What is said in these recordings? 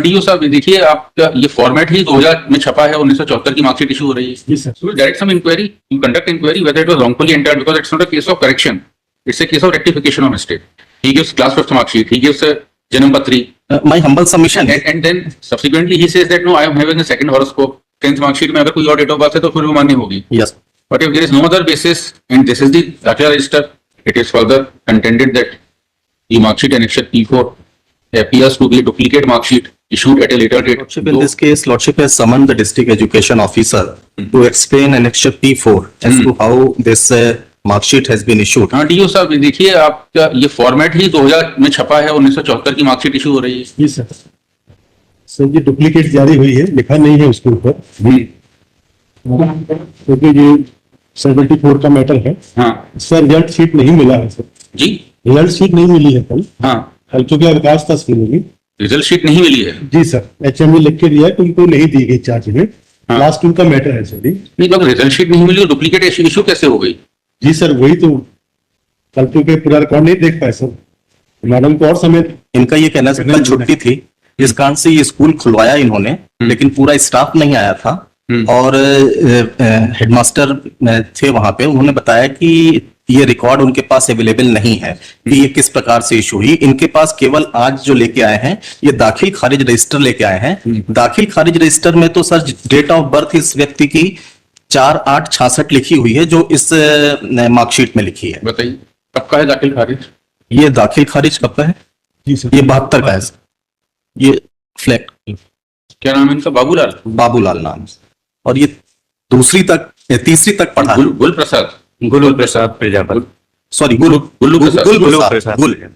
Do साहब देखिए, आपका ये फॉर्मेट ही 2000 में छपा है, 1974 की मार्कशीट इशू हो रही है। So direct some inquiry, you conduct inquiry whether it was wrongfully entered, because it's not a case of correction, it's a case of rectification of mistake. He gives class 5th mark sheet, he gives a Janam Patri. My humble submission. And then subsequently he says that no, I am having a second horoscope. 10th mark sheet में अगर कोई और date of birth है तो फिर वो मान्य होगी. Yes. But if there is no other basis and this is the Dakla register, it is further contended that the mark sheet annexure P4 appears to be a duplicate mark sheet issued at a later date. Lordship, in this case, Lordship has summoned the district education officer to explain annexure P4 as to how this mark sheet has been issued. हाँ do साहब देखिए, आपका ये format ही 2000 में छपा है, 1974 की marksheet issue हो रही है। जी सर, सर ये डुप्लीकेट जारी हुई है, लिखा नहीं है उसके ऊपर, क्योंकि ये 74 का मैटर है। हाँ सर रिजल्ट शीट नहीं मिला है सर जी, रिजल्ट शीट नहीं मिली है कल। हाँ कल चूंकि अवकाश था स्कूल में। रिजल्ट शीट नहीं मिली है। जी सर, एचएम ने लिख के दिया है कि उनको नहीं दी गई चार्ज में। हाँ। लास्ट उनका मैटर है सर। नहीं तो रिजल्ट शीट नहीं मिली, डुप्लीकेट इशू कैसे हो गई? जी सर, वही तो कल क्योंकि पूरा रिकॉर्ड नहीं देख पाए सर, मैडम को और समय। इनका ये कहना है कल छुट्टी थी, इस कारण से ये स्कूल खुलवाया इन्होंने, लेकिन पूरा स्टाफ नहीं आया था और हेडमास्टर थे वहां पे, उन्होंने बताया कि ये रिकॉर्ड उनके पास अवेलेबल नहीं है कि ये किस प्रकार से इशू हुई। इनके पास केवल आज जो लेके आए हैं ये दाखिल खारिज रजिस्टर लेके आए हैं। दाखिल खारिज रजिस्टर में तो सर डेट ऑफ बर्थ इस व्यक्ति की 4/8/66 लिखी हुई है, जो इस मार्कशीट में लिखी है। बताइए कब का है दाखिल खारिज? ये दाखिल खारिज कब का है? जी सर, ये 72 का है सर। ये फ्लैट क्या नाम है इनका? बाबूलाल। बाबूलाल नाम। और ये तीसरी तक पढ़ा। गुल प्रसाद। गुरु प्रसाद प्रजापति, सॉरी गुल्लू गुल प्रसाद।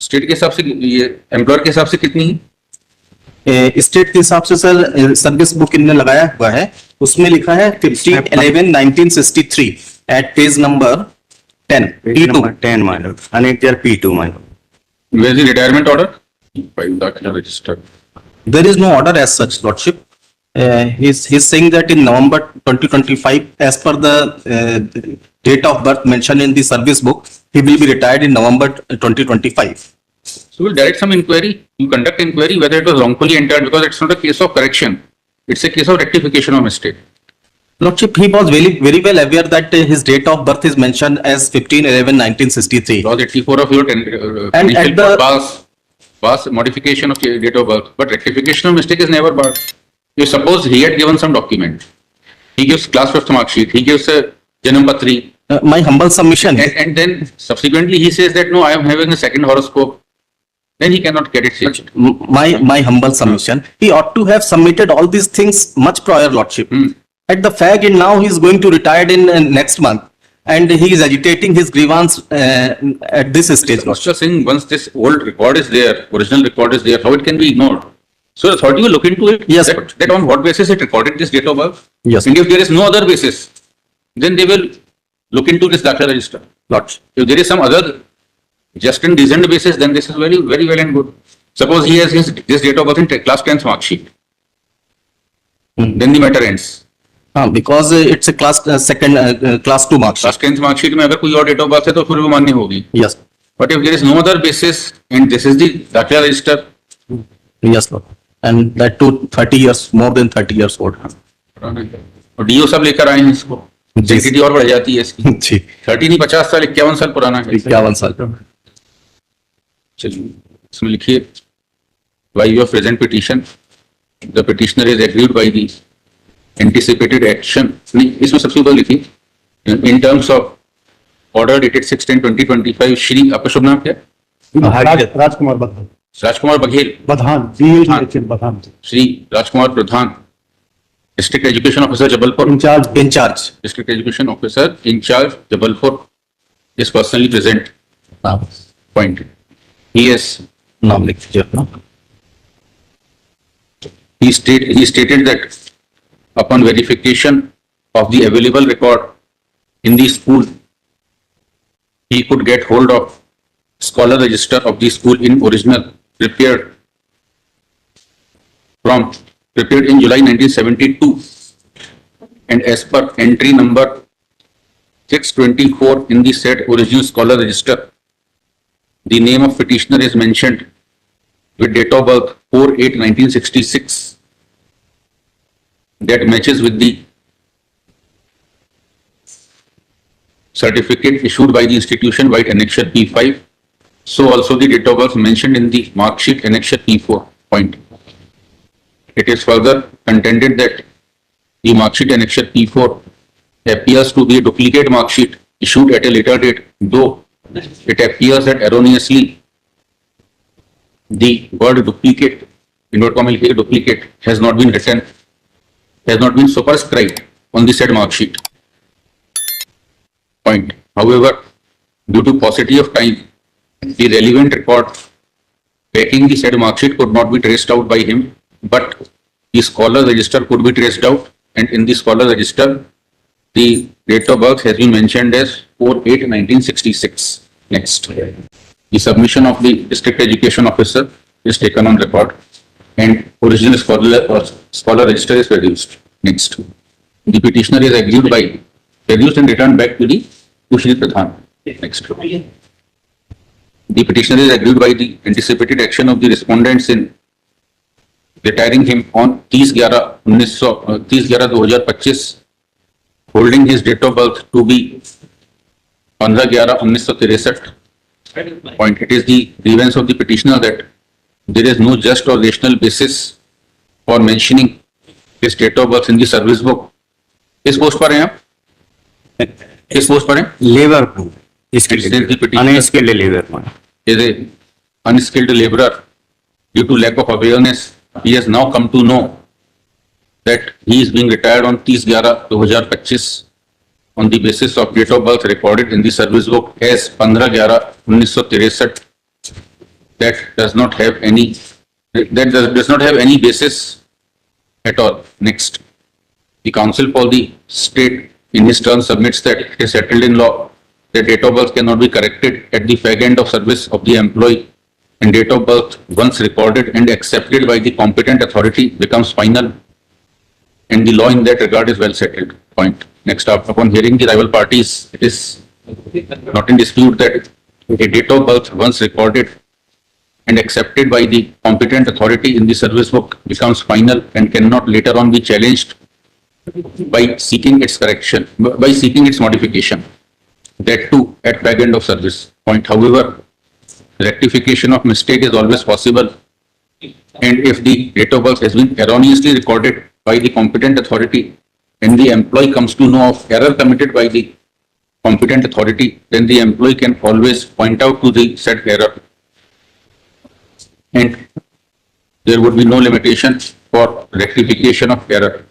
स्टेट के हिसाब से ये एम्प्लॉयर के हिसाब से कितनी है? स्टेट के हिसाब से सर सर्विस बुक इनने लगाया हुआ है, उसमें लिखा है 15/11/1963 at page number 10 P2 10 minor annexure P2 minor. Where is the retirement order? File Dakla register. There is no order as such, Lordship. He's saying that in November 2025, as per the date of birth mentioned in the service book, he will be retired in November 2025. So we'll direct some inquiry. You conduct inquiry whether it was wrongfully entered, because it's not a case of correction. It's a case of rectification of mistake. Lordship, he was very well aware that his date of birth is mentioned as 15/11/1963. Clause 84 of your And at the pass modification of date of birth, but rectification of mistake is never barred. You suppose he had given some document. He gives class 5th mark sheet. He gives a Janam Patri. My humble submission. And then subsequently he says that no, I am having a second horoscope. Then he cannot get it changed. My humble submission. He ought to have submitted all these things much prior, Lordship. At the fact, and now he is going to retire in next month, and he is agitating his grievance at this stage. Mr. Singh, once this old record is there, original record is there, how it can be ignored? So the authority will look into it. Yes, that on what basis it recorded this date of birth. Yes. And if there is no other basis, then they will look into this Dakla register. Lordship. If there is some other just and decent basis, then this is very well and good. Suppose he has this date of birth in class 10th mark sheet. Then the matter ends. Because it's a class class 2 mark sheet. Class 10th mark sheet में अगर कोई और date of birth है तो फिर वो मान्य होगी. Yes. But if there is no other basis and this is the Dakla register. Yes, Lord. And that too 30 years, more than 30 years old. और डीओ सब लेकर आए हैं इसको, सेंसिटिविटी और बढ़ जाती है इसकी। जी 30 नहीं 50 साल 51 साल पुराना है। 51 साल। चलिए इसमें लिखिए, by your present petition the petitioner is aggrieved by the anticipated action। नहीं, इसमें सबसे ऊपर लिखिए in terms of order dated 6/10/2025 Shri, आपका शुभ नाम क्या है? राजकुमार बधान। राजकुमार Baghel Badhan, Badhan. Shri Rajkumar Pradhan, district education officer Jabalpur, incharge district education officer incharge Jabalpur is personally present. Point. He has नाम लिख दीजिए अपना। he stated that upon verification of the available record in the school, he could get hold of scholar register of the school in original, prepared in July 1972, and as per entry number 624 in the said original scholar register, the name of petitioner is mentioned with date of birth 4/8/1966 that matches with the certificate issued by the institution by annexure P5. So also the date of birth mentioned in the mark sheet annexure P4 point. It is further contended that the mark sheet annexure P4 appears to be a duplicate mark sheet issued at a later date, though it appears that erroneously the word duplicate, inward comma here duplicate, has not been written, has not been superscribed on the said mark sheet. Point. However, due to paucity of time, the relevant record backing the said mark sheet could not be traced out by him, but the scholar register could be traced out, and in the scholar register, the date of birth has been mentioned as 4/8/1966. Next. The submission of the district education officer is taken on record, and original scholar register is produced. Next. The petitioner is agreed by, produced and returned back to the Shri Pradhan. Next. The petitioner is agreed by the anticipated action of the respondents in retiring him on 30/11/2025, holding his date of birth to be 15/11/1963. Point. It is the grievance of the petitioner that there is no just or rational basis for mentioning his date of birth in the service book. किस post पर हैं आप? किस post पर हैं? Labour को petitioner unskilled labour को is a unskilled laborer. Due to lack of awareness, he has now come to know that he is being retired on 30/11/2025 on the basis of date of birth recorded in the service book as 15/11/1963. That does not have any basis at all. Next, the counsel for the state in his turn submits that it is settled in law that date of birth cannot be corrected at the fag end of service of the employee, and date of birth once recorded and accepted by the competent authority becomes final, and the law in that regard is well settled. Point. Next up, upon hearing the rival parties, it is not in dispute that a date of birth once recorded and accepted by the competent authority in the service book becomes final and cannot later on be challenged by seeking its correction, by seeking its modification. That too at fag end of service. Point. However, rectification of mistake is always possible, and if the date of birth has been erroneously recorded by the competent authority and the employee comes to know of error committed by the competent authority, then the employee can always point out to the said error, and there would be no limitation for rectification of error.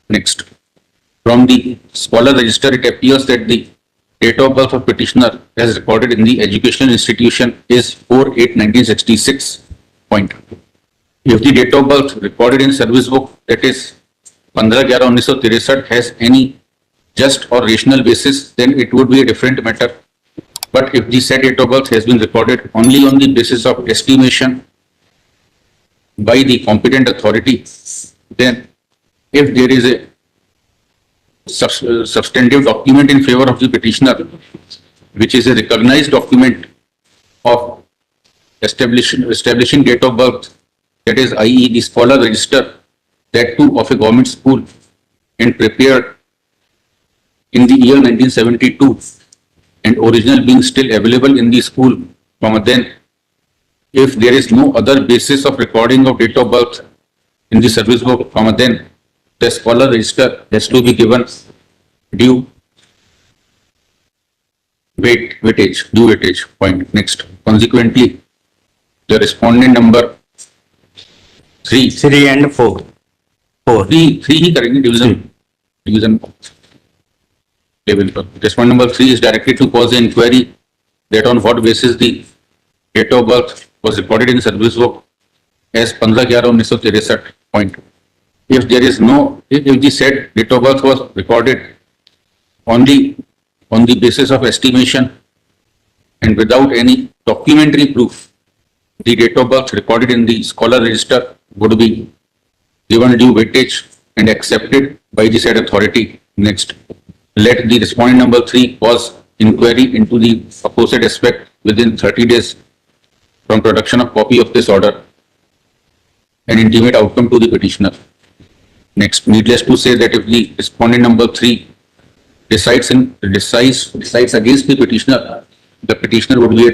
Next, from the scholar register, it appears that the date of birth of petitioner as recorded in the educational institution is 4/8/1966. Point. If the date of birth recorded in service book, that is 15/11/1963, has any just or rational basis, then it would be a different matter. But if the said date of birth has been recorded only on the basis of estimation by the competent authority, then if there is a substantive document in favor of the petitioner, which is a recognized document of establishing date of birth, that is, i.e., the scholar register, that too of a government school, and prepared in the year 1972, and original being still available in the school from then, if there is no other basis of recording of date of birth in the service book from then, the scholar register has to be given due weightage. Point. Next. Consequently, the respondent number 3 3 and 4 ही करेंगे division level पर. Respondent number 3 is directed to cause the inquiry that on what basis the date of birth was recorded in service book as 15/11/1963. Point. If there is no, if the said date of birth was recorded only on the basis of estimation and without any documentary proof, the date of birth recorded in the scholar register would be given due weightage and accepted by the said authority. Next, let the respondent number 3 cause inquiry into the opposite aspect within 30 days from production of copy of this order. an intimate outcome to the petitioner. Next, needless to say that if the respondent number 3 decides against the petitioner would be at